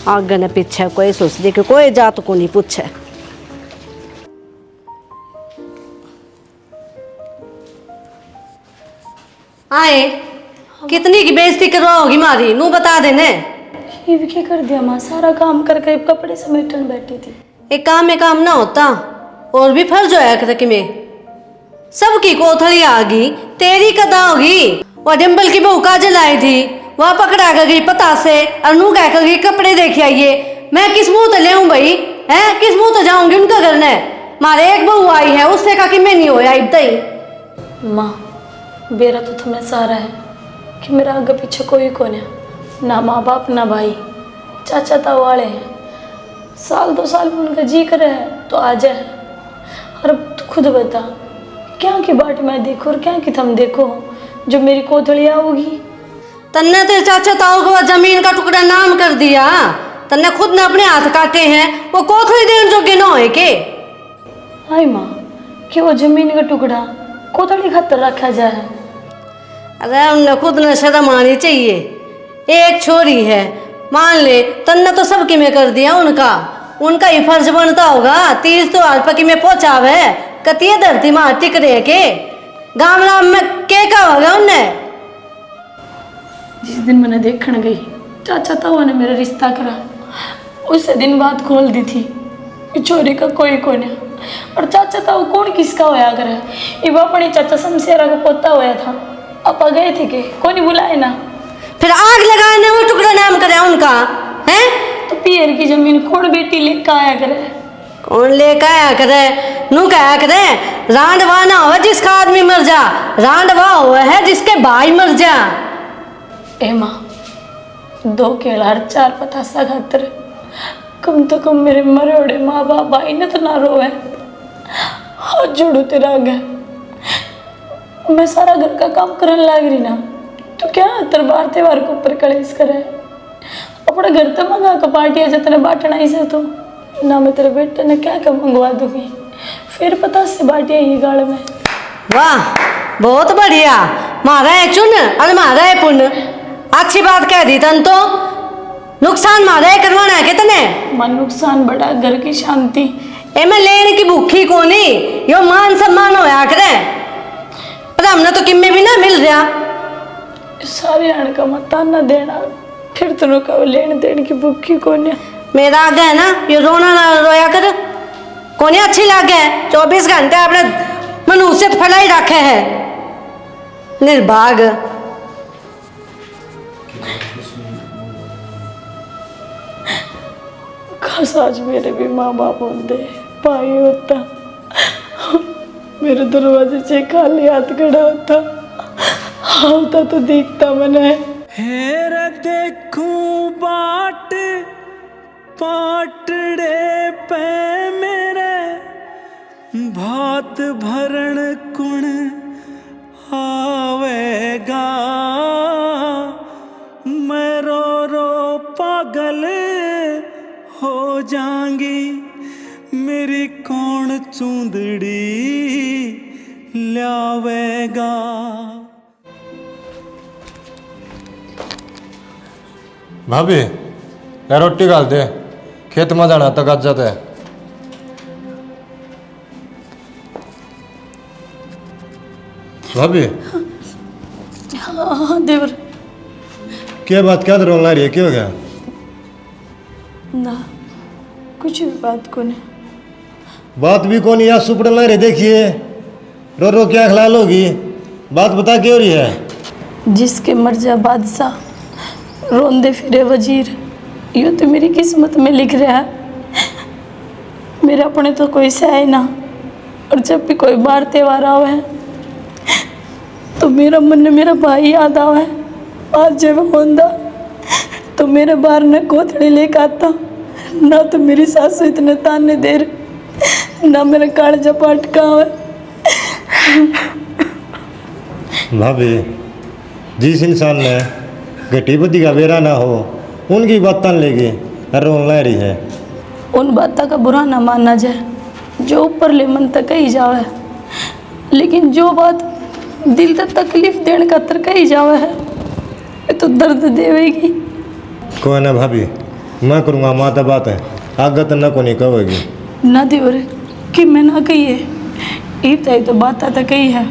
A: आगे ने पीछे कोई सोच दे कि कोई जात को नहीं पूछे। आए, कितनी की बेइज्जती करवाओगी मारी, नू बता देने।
B: ये भी क्या कर दिया माँ, सारा काम करके कपड़े समेटन बैठी थी।
A: एक काम में काम ना होता, और भी फर्ज होया कर कि में सबकी कोथड़ी आ गई, तेरी कदा होगी। वह डिम्बल की बहू काजल आई थी, वह पकड़ा कर गई पता से, और नू कह कर गई कपड़े देख आइए। मैं किस मुंह तो ले भाई, है किस मुंह तो जाऊंगी उनका घर ने? मारे एक बहू आई है, उससे कहा कि मैं नहीं होया इतना ही।
B: माँ, बेरा तो तुम्हें सारा है, कि मेरा आगे पीछे कोई कौन है, ना माँ बाप ना भाई, चाचा ताऊ वाले हैं। साल 2 साल में उनका जी करे है तो आ जाए। और अब तू खुद बता, क्या की बाट मैं देखो और क्या की तुम देखो जो मेरी कोथड़ी आओगी।
A: तन्ने तेरे चाचा ताऊ को जमीन का टुकड़ा नाम कर दिया, तन्ने खुद ने अपने हाथ काटे हैं, वो कोथड़ी देने जोगे न होए के।
B: हाय माँ, कि वो जमीन का टुकड़ा कोथड़ी खातर रखा जाए।
A: अरे उन्हें खुद ने शर्म आनी चाहिए। एक छोरी है, मान ले तन्ने तो सबकी में कर दिया, उनका ही फर्ज बनता होगा 30 तो पकी में पहुंचावे कतिये धरती मार टिक रहे के गाँव राम में के का होगा उनने।
B: जिस दिन मैंने देखने गई चाचा ताऊ ने मेरा रिश्ता करा, उससे दिन बात खोल दी थी कि छोरी का कोई कौन है। और चाचा ताऊ कौन किसका होया करे, ये अपनी चाचा शमशेरा का पोता होया था। अपा गए थे के कौन ही बुलाए ना,
A: फिर आग लगाने वो टुकड़ा नाम करे उनका है।
B: तो पियर की जमीन कौन बेटी लेकर आया करे,
A: कौन लेकर आया करे, नू कहा करे रांडवा ना हो जिसका आदमी मर जा, रांडवा हुआ है जिसके भाई मर जा।
B: ए माँ, 2 केला और 4 पतासा खातर कम तो कम मेरे मरे ओड़े माँ बाप भाई ने तो ना रोए। हाथ जोड़ू तेरा आगे, मैं सारा घर का काम करने लग रही ना, तो क्या तरबार त्योहार के ऊपर कलेश करे। अपने घर तो मंगा के पार्टियाँ जितने बांटना ही से तो ना, मैं तेरे बेटे ने क्या क्या मंगवा दूंगी, फिर पता से बाटियाँ ये गाड़ में।
A: वाह बहुत बढ़िया, मारा है चुन और मारा है पुण्य। अच्छी बात कह दी तन तो, नुकसान मारा है करवाना है कितने
B: मन नुकसान बड़ा, घर की शांति
A: ए में लेने की भूखी कोनी, यो मान सम्मान होया करे, पर हमने तो किम्मे भी ना मिल रहा।
B: सारे आने का मता न देना, फिर तुम कहो लेन देन की भूखी कौन है।
A: मेरा आगे है ना, ये रोना ना रोया कर, कोनी अच्छी लागे 24 घंटे अपने मनुष्य फैलाई रखे है निर्भाग।
B: खास आज मेरे भी माँ बाप होते, भाई होता, मेरे दरवाजे से खाली हाथ खड़ा होता, होता तो देखता मैंने।
I: हेर देखूं बाट पाटड़े पे मेरे, भात भरण कुण आवेगा, मैं रो रो पागल हो जाऊंगी, मेरी कौन चूंदड़ी लावेगा।
G: भाभी यार रोटी डाल दे, खेत में जाना तक आज जाता है। भाभी
B: हाँ देवर।
G: क्या बात, क्या रोना रही है, क्या हो गया?
B: ना कुछ भी बात को नहीं।
G: बात भी कौन यार, सुपड़ ला रहे, देखिए रो रो क्या खलाल होगी, बात बता क्यों रही है?
B: जिसके मर जा बादशाह, रोंदे फिरे वजीर, यूँ तो मेरी किस्मत में लिख रहा है। मेरे अपने तो कोई से है ना, और जब भी कोई बार त्योहार आवे है तो मेरा मन मेरा भाई याद आवे। आज जब होंदा तो मेरे बार ने कोथड़ी लेकर आता, ना तो मेरी सासू इतने ताने दे रहे, ना मेरा कालजा पटका हुआ।
G: भाभी जिस इंसान ने घटी बुद्धि का बेरा ना हो, उनकी बात तन लेगी रोन ला रही है।
B: उन बातों का बुरा ना माना जाए जो ऊपर ले मन तक कही जावे, लेकिन जो बात दिल तक तकलीफ देने का तर कही जावे है, ये तो दर्द देवेगी।
G: कोई ना भाभी, मैं करूँगा, माता बात है, आगे तो न को नहीं कहोगी
B: ना देवर कि मैं ना कही है, ईता तो बात तो कही है,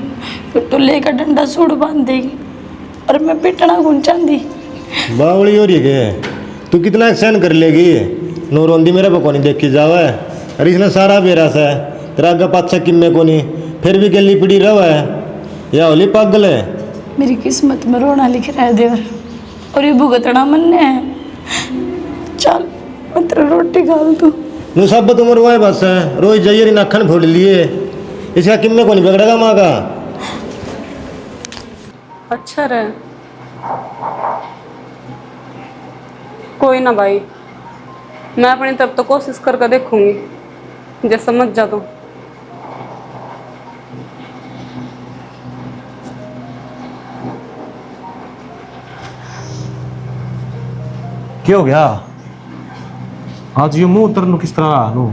B: फिर तो लेकर डंडा सूड़ बांध देगी और मैं पिटना गुंचा दी।
G: बावली हो रही है, तू कितना सहन कर लेगी? नो रोंदी मेरे को नहीं देखी जावे, अरे इसने सारा बेरा सा है, तेरा आगे पाछा किम्मे को नहीं, फिर भी गली पड़ी रहा है, या होली पागल है।
B: मेरी किस्मत में रोना लिख रहा है देवर, और ये भुगतना मन ने है। चल मैं तेरा रोटी खाल दूँ।
G: नु सब तुम रोए बस है, रोज जाइए नाखन फोड़ लिए, इसका किम्मे को नहीं बिगड़ेगा माँ का।
E: अच्छा रहे, कोई ना भाई, मैं अपनी तरफ तो कोशिश करके देखूंगी, जे समझ जा तो।
D: क्या हो गया आज ये मुंह उतर किस तरह रहा नु?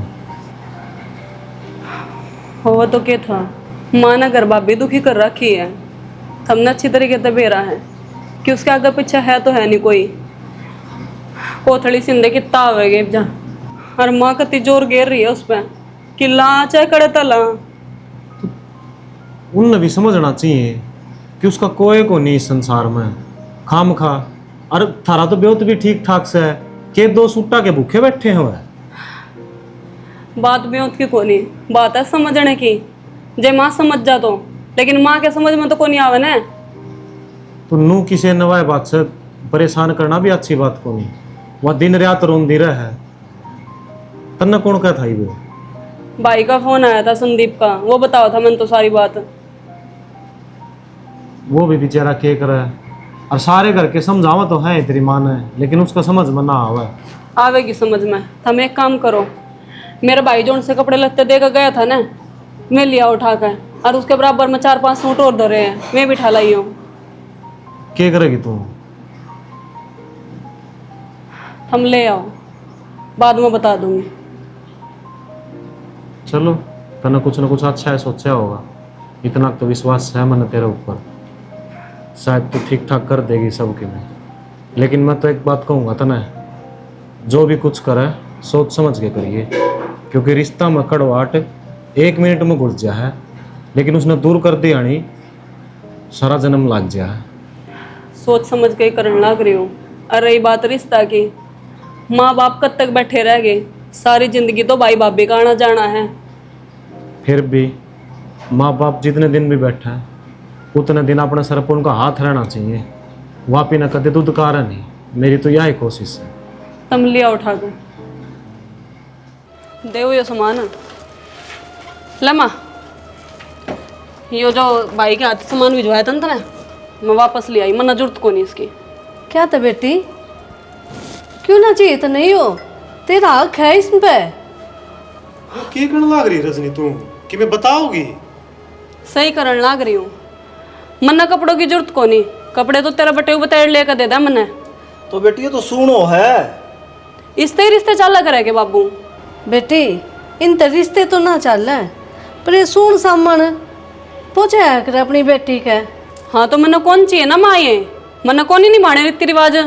E: वो तो क्या था, माँ ने घर भाभी दुखी कर रखी है। हमने अच्छी तरीके से बेरा है कि उसके आगे पीछे है तो है नहीं कोई। कोथड़ी सिंधे कितना आवेगे जा, और माँ कति जोर घेर रही है उस पर कि ला चाहे कड़े तला।
D: उनने भी समझना चाहिए कि उसका कोई को नहीं इस संसार में खाम खा। और थारा तो ब्योत भी ठीक ठाक से है कि 2 सूटा के भूखे बैठे हुए।
E: बात भी उसकी कोनी, बात है समझने की। जे माँ समझ जा तो, लेकिन माँ के समझ में तो कोनी आवे ना।
D: तो नू किसी नवाए बात से परेशान करना भी अच्छी बात को नहीं। वह दिन रात रोंदी रहे। तन्ने कौन कहता है वो?
E: भाई का फोन आया था संदीप का, वो बताओ था मैंने तो सारी बात।
D: वो भी बेचारा क्या करे। और सारे घर के समझावा तो है तेरी माँ ने, लेकिन उसका समझ में ना आवे।
E: आवेगी समझ में। तुम एक काम करो, मेरे भाई जो उनसे कपड़े लत्ते देकर गया था ना, मैं लिया उठा कर, और उसके बराबर में 4-5 सूट और धरे हैं, मैं भी ठा लाई हूँ।
D: क्या करेगी तू?
E: हम ले आओ, बाद में बता दूंगी।
D: चलो, तने कुछ ना कुछ अच्छा है सोचा होगा। इतना तो विश्वास है मैंने तेरे ऊपर, शायद तू ठीक ठाक कर देगी सबके में। लेकिन मैं तो एक बात कहूँगा तने, जो भी कुछ करे सोच समझ के करिए, क्योंकि रिश्ता में कड़वाहट 1 मिनट में घुस जा है, लेकिन उसने दूर कर दिया नहीं सारा जन्म लाग जा है।
E: सोच समझ के ही करने लग रही हूँ। और रही बात रिश्ता की, माँ बाप कब तक बैठे रह गए? सारी जिंदगी तो भाई भाभी का आना जाना है।
D: फिर भी माँ बाप जितने दिन भी बैठा है उतने दिन अपने सर पर उनका हाथ रहना चाहिए। वापी न कदे दूध कारा नहीं। मेरी तो यही कोशिश है।
E: तुम लिया उठा कर देव ये सामान। लमा, यो जो भाई के हाथ सामान भिजवाया था ना, मैं वापस ले आई। मना जरूरत को नहीं इसकी।
A: क्या था बेटी, क्यों ना चाहिए तो नहीं हो, तेरा हक है इस पे।
D: क्या करने लग रही रजनी तू कि मैं बताओगी?
E: सही करने लग रही हूँ। मन्ना कपड़ों की जरूरत को नहीं, कपड़े तो तेरा बटे बतेड़ लेकर दे दा मन्ने।
F: तो बेटी ये तो सुनो है,
E: इससे ही रिश्ते चाला करेगे बाबू।
A: बेटी इन तो रिश्ते तो ना चल रहे, पर ये सुन सामान पहुँचाया कर अपनी बेटी के।
E: हाँ तो मन्ना कौन चाहिए ना माँ, ये मन्ना कौन ही नहीं माने रीति रिवाज।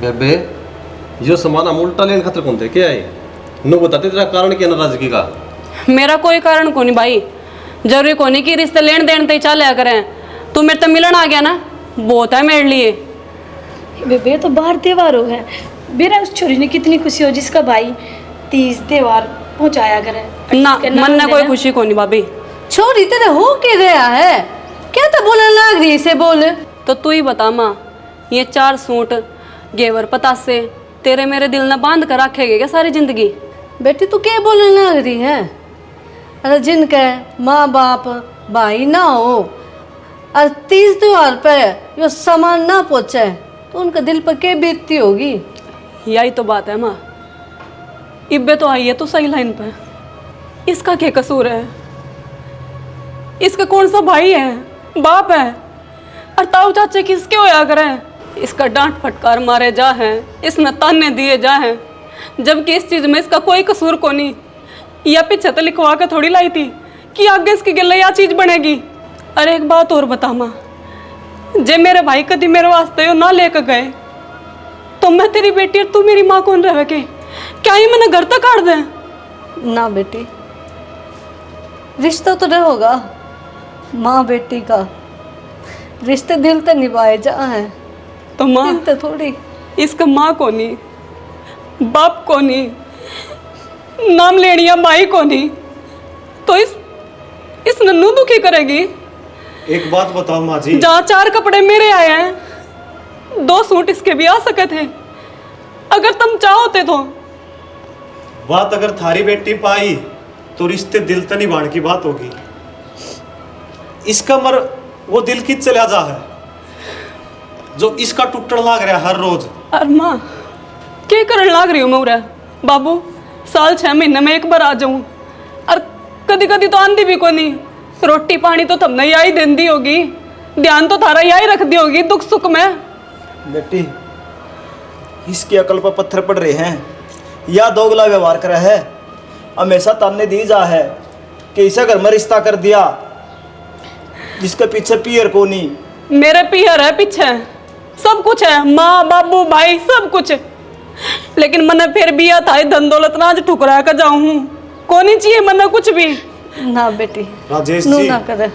C: बेबे जो सामान हम उल्टा लेने खातिर कौन थे क्या है? नो बताते तेरा कारण क्या नाराजगी का?
E: मेरा कोई कारण को नहीं भाई, जरूरी को नहीं कि रिश्ते लेन देन ते चाल करें। तू मेरे तो मिलन आ गया ना, बहुत है मेरे लिए।
B: बेबे तो बाहर त्योहारों है, मेरा उस छोरी ने कितनी खुशी हो जिसका भाई 30 त्योहार पहुंचाया करे।
E: ना मन ने कोई खुशी को नहीं भाभी।
A: छोरी तेरे हो के रहा है, क्या तो बोलने लग रही से बोल।
E: तो तू ही बता माँ, ये 4 सूट घेवर पतासे तेरे मेरे दिल ने बांध कर रखेगे क्या सारी जिंदगी?
A: बेटी तू क्या बोलने लग रही है? अरे जिनके माँ बाप भाई ना हो और 30 त्योहार पे यो सामान ना पहुँचे तो उनका दिल पर क्या बीतती होगी?
E: यही तो बात है माँ। इब्बे तो आई है तो सही लाइन पे। इसका क्या कसूर है? इसका कौन सा भाई है, बाप है? और ताऊ चाचे किसके होया करें? इसका डांट फटकार मारे जा है, इसने ताने दिए जा है, जबकि इस चीज में इसका कोई कसूर को नहीं। या पीछे तो लिखवा के थोड़ी लाई थी कि आगे इसकी गले या चीज बनेगी। अरे एक बात और बता माँ, जे मेरे भाई कभी मेरे वास्ते यो ना लेकर गए तो मैं तेरी बेटी और तू मेरी माँ कौन रहे के? क्या ही मैंने घर तक काट दे?
A: ना बेटी, रिश्ता तो रहोगा माँ बेटी का, रिश्ते दिल तो निभाए जा है।
E: तो माँ
A: दिल तो थोड़ी।
E: इसका माँ को नहीं, बाप को नहीं, नाम लेनिया माई को नहीं, तो इस नन्नू दुखी करेगी।
D: एक बात बताओ माँ जी,
E: जहाँ 4 कपड़े मेरे आए हैं, 2 सूट इसके भी आ सके थे अगर तुम चाहोते तो।
D: बात अगर थारी बेटी पाई तो रिश्ते दिल तनी बाण की बात होगी। इसका मर वो दिल की चला जा है। जो इसका टूटन लाग रहा हर रोज।
E: अरे माँ क्या करने लाग रही हूँ मैं उरे बाबू, साल 6 महीने में एक बार आ जाऊँ और कदी कदी तो आंधी भी को नहीं। रोटी पानी तो तुमने यही दिन दी होगी, ध्यान तो थारा यही रख दी होगी दुख सुख में।
F: बेटी इसकी अकल पर पत्थर पड़ रहे हैं या दोगला व्यवहार कर है। हमेशा ताने दी जा है कि इसे घर में रिश्ता कर दिया जिसके पीछे पियर को नहीं।
E: मेरे पियर है पीछे, सब कुछ है, माँ बाबू भाई सब कुछ, लेकिन मैंने फिर भी यह था धन दौलत ना आज ठुकरा कर जाऊँ को नहीं चाहिए मैंने कुछ भी
A: ना बेटी
D: राजेश
A: नू
D: जी
A: ना करे।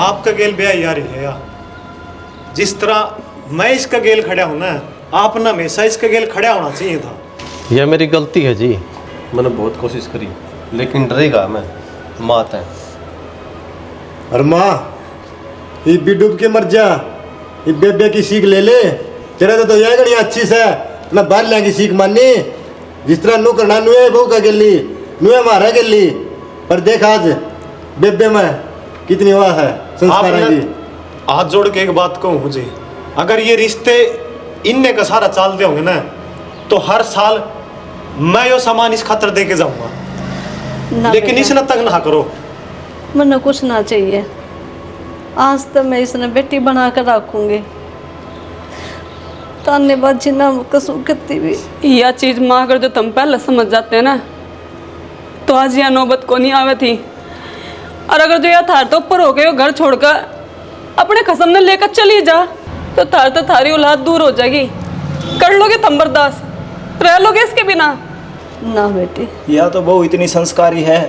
D: आपका गेल ब्याह यार है या जिस तरह मैं इसका गेल खड़ा हूं ना, आप ना हमेशा इसका गेल खड़ा होना चाहिए था।
C: यह मेरी गलती है जी, मैंने बहुत कोशिश करी लेकिन डरेगा मैं। मात है
G: और माँ ये भी डूब के मर जा, ये बेबे की सीख ले ले। तेरा तो यह गड़ी अच्छी से मैं बाहर लेंगी सीख माननी। जिस तरह नू करना नुए बहू का गेली नुए मारा गेली, पर देख आज बेबे में कितनी हुआ है संस्कार
D: आपने हाथ जोड़ के एक बात कहूँ मुझे, अगर ये रिश्ते इनने का सारा चलते होंगे ना तो हर साल मैं यो सामान इस खातर दे के जाऊंगा,
A: ना
D: लेकिन
A: बेटा,
D: इसने तंग ना करो।
A: मन्ने कुछ ना चाहिए। आज तक मैं इसने बेटी बना कर रखूंगी। ताने बाद जिन्ना कसूर करती भी
E: यह चीज माँ अगर जो तुम पहले समझ जाते हैं ना तो आज यह नौबत को नहीं आवे थी। और अगर जो यह थार तो ऊपर हो गए घर छोड़कर अपने कसम ने लेकर चली जा तो थार तो थारी औलाद दूर हो जाएगी। कर लोगे तुम बर्दाश्त, रह लोगे इसके बिना?
A: ना बेटी
F: यह तो बहु इतनी संस्कारी है,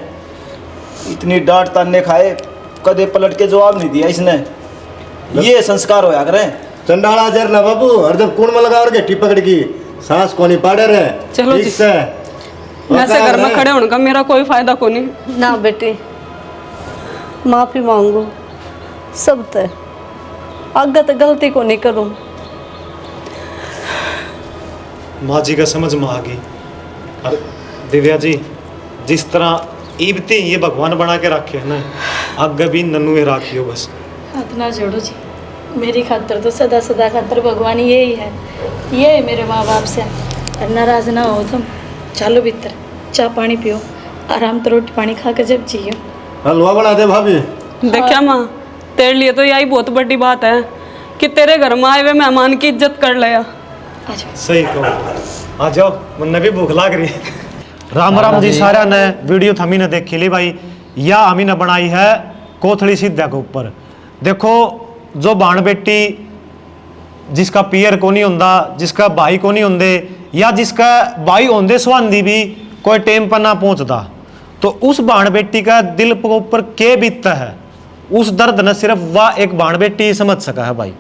F: इतनी डांट ताने खाए कदे पलट के जवाब नहीं दिया इसने। ये संस्कार होया करें।
G: चंडाला जर ना बाबू, और जब कूण में लगा और गेटी पकड़ की सांस को नहीं पाड़े रहे।
E: चलो जी, वैसे घर में खड़े होने का मेरा कोई फायदा को नहीं।
A: ना बेटी माफी मांगो सब तय, आगे तो गलती को नहीं करूँ।
D: माँ जी का समझ में आ गई। और दिव्या जी जिस तरह ईबती ये भगवान बना के रखे है ना, आगे भी नन्नुए राखियो बस।
B: हाथ ना जोड़ो जी, मेरी खातर तो सदा सदा खातर भगवान यही है, ये है मेरे माँ बाप से। और नाराज ना हो तुम, चलो भीतर चाय पानी पियो, आराम तो रोटी पानी खा कर जब जियो।
G: हलवा बना दे भाभी।
E: देखा माँ, तेरे लिए तो यही बहुत बड़ी बात है कि तेरे घर में आए हुए मेहमान की इज्जत कर लिया।
D: सही कहो, आ जाओ, मुन्ने भी भूख लाग रही। राम राम जी सारा ने वीडियो थमी ने देखी ली भाई। या हमी ने बनाई है कोथड़ी सीधा के ऊपर। देखो जो बाण बेटी जिसका पियर को नहीं होंदा, जिसका भाई को नहीं होंदे, या जिसका भाई होंदे स्वांदी भी कोई टेम पर ना पहुंचता, तो उस बाण बेटी का दिल के ऊपर के बीतता है, उस दर्द न सिर्फ वह एक बाण बेटी समझ सका है भाई।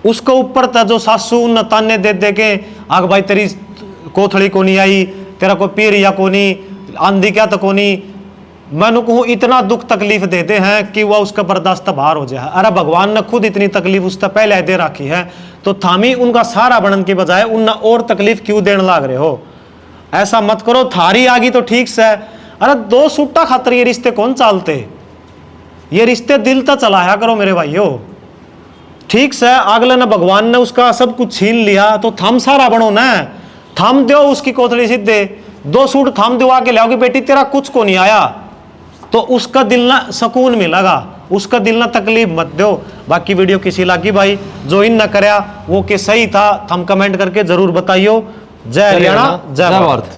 D: उसके ऊपर था जो सासू न ताने दे दे के आग भाई तेरी कोथड़ी को नहीं आई, तेरा कोई पीर या को नहीं, आंधी क्या तो को नहीं, मैं कहूँ इतना दुख तकलीफ देते हैं कि वह उसका बर्दाश्त बाहर हो जाए। अरे भगवान ने खुद इतनी तकलीफ उससे पहले दे रखी है, तो थामी उनका सारा बनन के बजाय उन और तकलीफ क्यों देने लाग रहे हो? ऐसा मत करो। थारी आगी तो ठीक से, अरे 2 सूटा खातर ये रिश्ते कौन चालते? ये रिश्ते दिल तक चलाया करो मेरे भाइयों। ठीक से अगले ने भगवान ने उसका सब कुछ छीन लिया तो थम सारा बनो ना, थम दो उसकी कोथड़ी सीधे, 2 सूट थम दो आके लाओगे बेटी तेरा कुछ को नहीं आया, तो उसका दिल ना सुकून मिलेगा, उसका दिल ना तकलीफ मत दो। बाकी वीडियो किसी लगी भाई, जो इन ना करया वो के सही था, थम कमेंट करके जरूर बताइयो। जय हरियाणा, जय भारत।